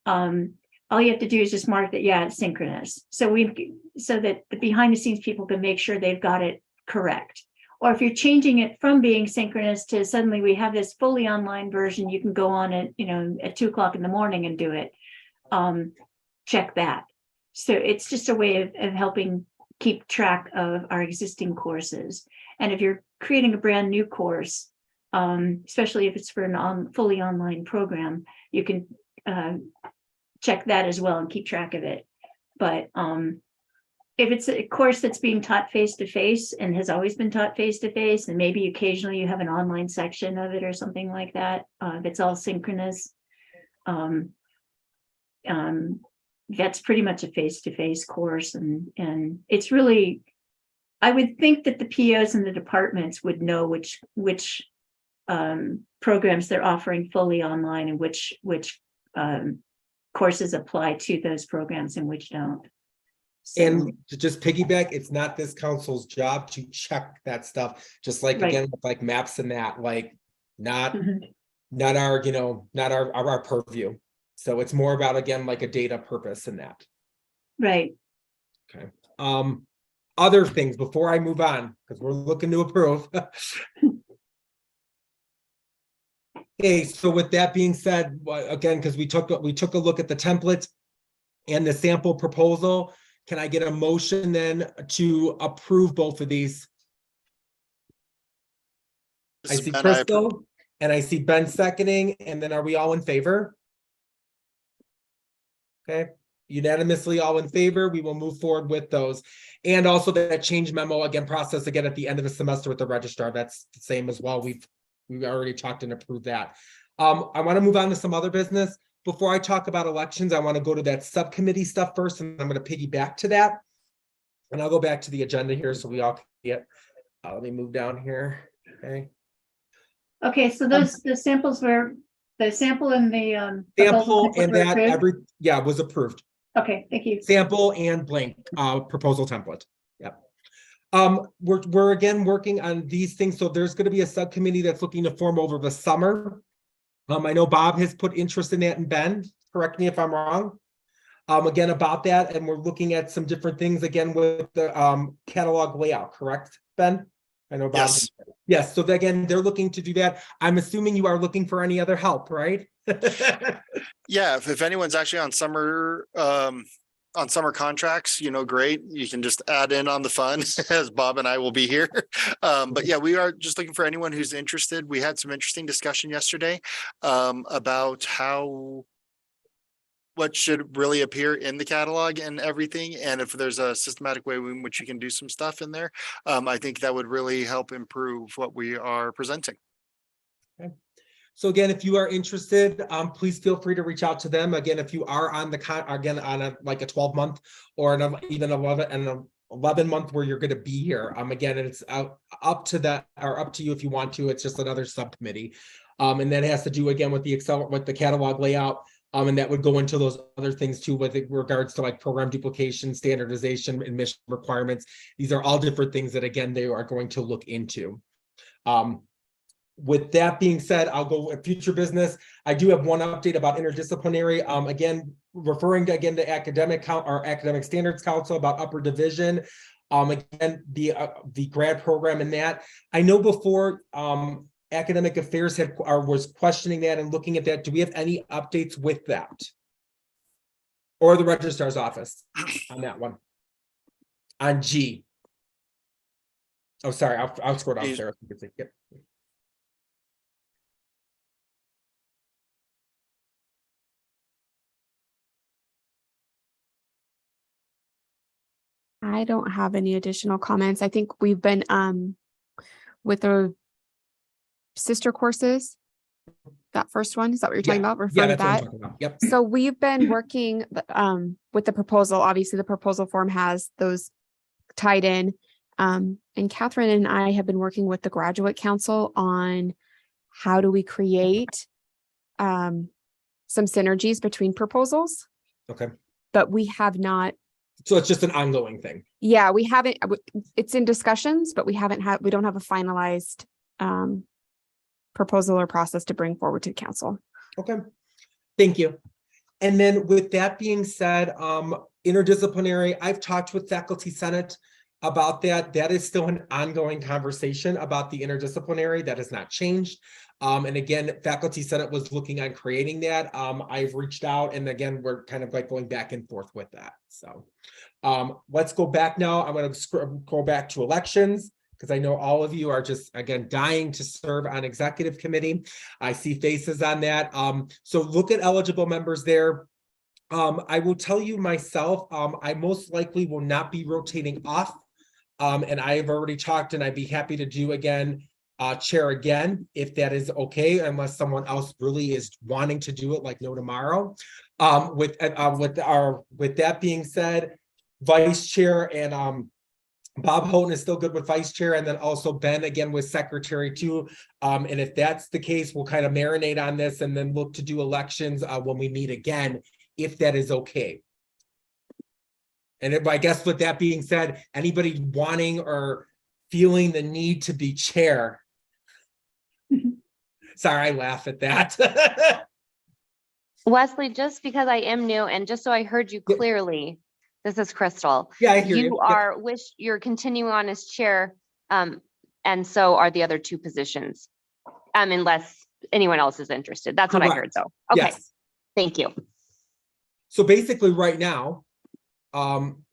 All you have to do is just mark that, yeah, it's synchronous. So that the behind the scenes people can make sure they've got it correct. Or if you're changing it from being synchronous to suddenly we have this fully online version, you can go on at 2:00 in the morning and do it. Check that. So it's just a way of helping keep track of our existing courses. And if you're creating a brand new course, especially if it's for fully online program, you can check that as well and keep track of it. But if it's a course that's being taught face-to-face and has always been taught face-to-face, and maybe occasionally you have an online section of it or something like that, if it's all synchronous, that's pretty much a face-to-face course. And it's really, I would think that the POs and the departments would know which programs they're offering fully online and which courses apply to those programs and which don't. So, And to just piggyback, it's not this council's job to check that stuff, just like, Right. again, with like maps and that, like, not Mhm. our, not our purview. So it's more about, again, like a data purpose in that. Right. Okay. Other things before I move on, because we're looking to approve. Okay, so with that being said, again, because we took a look at the template and the sample proposal, can I get a motion then to approve both of these? I This is see Ben, Crystal and I see Ben seconding, and then are we all in favor? Okay, unanimously all in favor, we will move forward with those. And also that change memo, again, process again at the end of the semester with the registrar, that's the same as well. We've already talked and approved that. I want to move on to some other business. Before I talk about elections, I want to go to that subcommittee stuff first, and I'm going to piggyback to that. And I'll go back to the agenda here so we all can see it. Let me move down here. Okay. Okay, so the samples were, the sample and the Sample proposal and were that approved? was approved. Okay, thank you. Sample and blank proposal template. Yep. We're again working on these things. So there's going to be a subcommittee that's looking to form over the summer. I know Bob has put interest in that, and Ben, correct me if I'm wrong. Again, about that, and we're looking at some different things again with the catalog layout, correct, Ben? I know Bob. Yes. Yes, so again, they're looking to do that. I'm assuming you are looking for any other help, right? Yeah, if anyone's actually on summer contracts, great. You can just add in on the fun as Bob and I will be here. But yeah, we are just looking for anyone who's interested. We had some interesting discussion yesterday about what should really appear in the catalog and everything. And if there's a systematic way in which you can do some stuff in there, I think that would really help improve what we are presenting. Okay. So again, if you are interested, please feel free to reach out to them. Again, if you are on the on a 12-month or even 11 month where you're going to be here. Again, it's up to you if you want to. It's just another subcommittee. And that has to do again with the catalog layout. And that would go into those other things too, with regards to like program duplication, standardization, and mission requirements. These are all different things that again, they are going to look into. With that being said, I'll go with future business. I do have one update about interdisciplinary. Again, referring to academic standards council about upper division. Again, the grad program and that. I know before academic affairs was questioning that and looking at that. Do we have any updates with that? Or the registrar's office on that one? On G. Oh, sorry, I'll scroll down there. Yep. I don't have any additional comments. I think we've been with the sister courses. That first one, is that what you're talking about? Refer to that's what I'm that. talking about. Yep. So we've been working with the proposal. Obviously, the proposal form has those tied in. And Catherine and I have been working with the graduate council on how do we create some synergies between proposals. Okay. But we have not. So it's just an ongoing thing. Yeah, we haven't. It's in discussions, but we don't have a finalized proposal or process to bring forward to council. Okay, thank you. And then with that being said, interdisciplinary, I've talked with Faculty Senate about that. That is still an ongoing conversation about the interdisciplinary. That has not changed. And again, Faculty Senate was looking on creating that. I've reached out, and again, we're kind of like going back and forth with that. So let's go back now. I'm going to go back to elections. because I know all of you are just, again, dying to serve on executive committee. I see faces on that. So look at eligible members there. I will tell you myself, I most likely will not be rotating off. And I have already talked, and I'd be happy to do chair again, if that is okay, unless someone else really is wanting to do it like no tomorrow. With that being said, vice chair and Bob Houghton is still good with vice chair, and then also Ben again with secretary too. And if that's the case, we'll kind of marinate on this and then look to do elections when we meet again, if that is okay. And if, I guess with that being said, anybody wanting or feeling the need to be chair? Sorry, I laugh at that. Wesley, just because I am new and just so I heard you clearly, this is Crystal. Yeah, I hear you. You are you're continuing on as chair, and so are the other two positions, unless anyone else is interested. That's what I heard, though. Okay, Yes. Thank you. So basically, right now,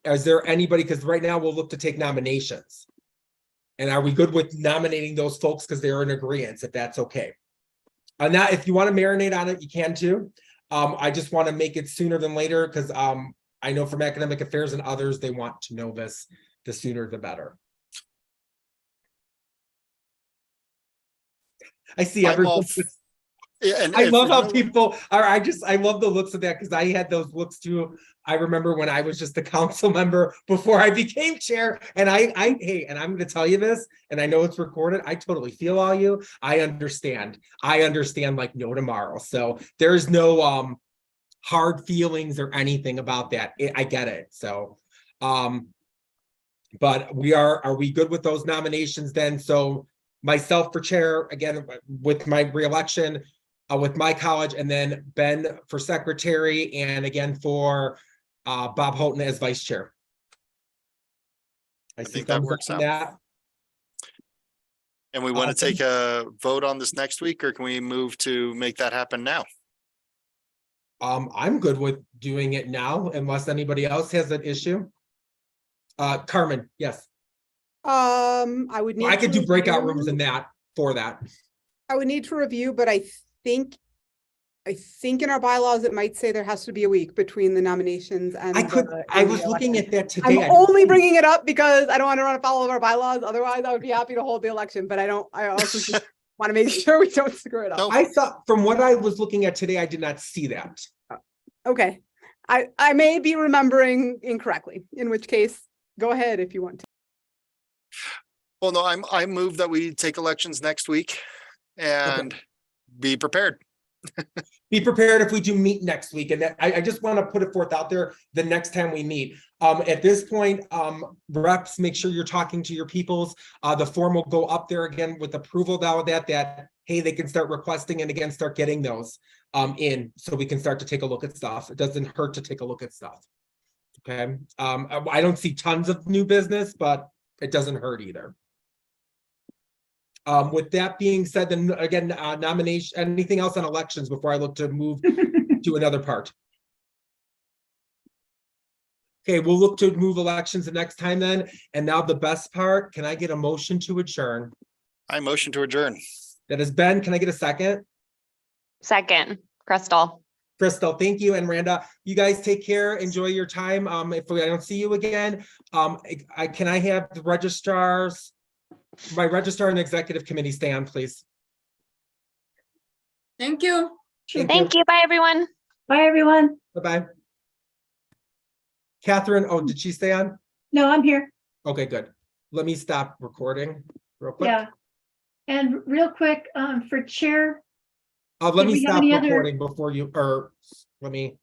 is there anybody? Because right now we'll look to take nominations. And are we good with nominating those folks because they're in agreement, if that's okay? And now, if you want to marinate on it, you can too. I just want to make it sooner than later because I know from academic affairs and others, they want to know this, the sooner the better. I see everyone. Yeah, and I love how people are. I love the looks of that because I had those looks too. I remember when I was just a council member before I became chair, and hey, and I'm going to tell you this, and I know it's recorded. I totally feel all you. I understand like no tomorrow. So there's no hard feelings or anything about that. I get it. So, but are we good with those nominations then? So myself for chair again with my reelection. With my college, and then Ben for secretary, and again for Bob Houghton as vice chair. I think that works out. And we want to take a vote on this next week, or can we move to make that happen now? I'm good with doing it now, unless anybody else has an issue. Carmen, yes. I would need. I could do breakout rooms in that for that. I would need to review, but I think in our bylaws, it might say there has to be a week between the nominations and I was looking at that today. I'm only bringing it up because I don't want to run afoul of our bylaws. Otherwise, I would be happy to hold the election, but I also just want to make sure we don't screw it up. I thought from what I was looking at today, I did not see that. Okay. I may be remembering incorrectly, in which case, go ahead if you want to. Well, no, I move that we take elections next week and be prepared. Be prepared if we do meet next week. And that, I just want to put it forth out there the next time we meet. At this point, reps, make sure you're talking to your peoples. The form will go up there again with approval now of that, hey, they can start requesting and again, start getting those in so we can start to take a look at stuff. It doesn't hurt to take a look at stuff. Okay. I don't see tons of new business, but it doesn't hurt either. With that being said, then again, nomination, anything else on elections before I look to move to another part? Okay, we'll look to move elections the next time then. And now the best part, can I get a motion to adjourn? I motion to adjourn. That is Ben. Can I get a second? Second, Crystal. Crystal, thank you. And Randa, you guys take care. Enjoy your time. If I don't see you again, can I have the registrars? My registrar and executive committee stay on, please. Thank you. Thank you. Bye, everyone. Bye, everyone. Bye-bye. Catherine, oh, did she stay on? No, I'm here. Okay, good. Let me stop recording real quick. Yeah. And real quick, for chair. Let me stop recording before you, or let me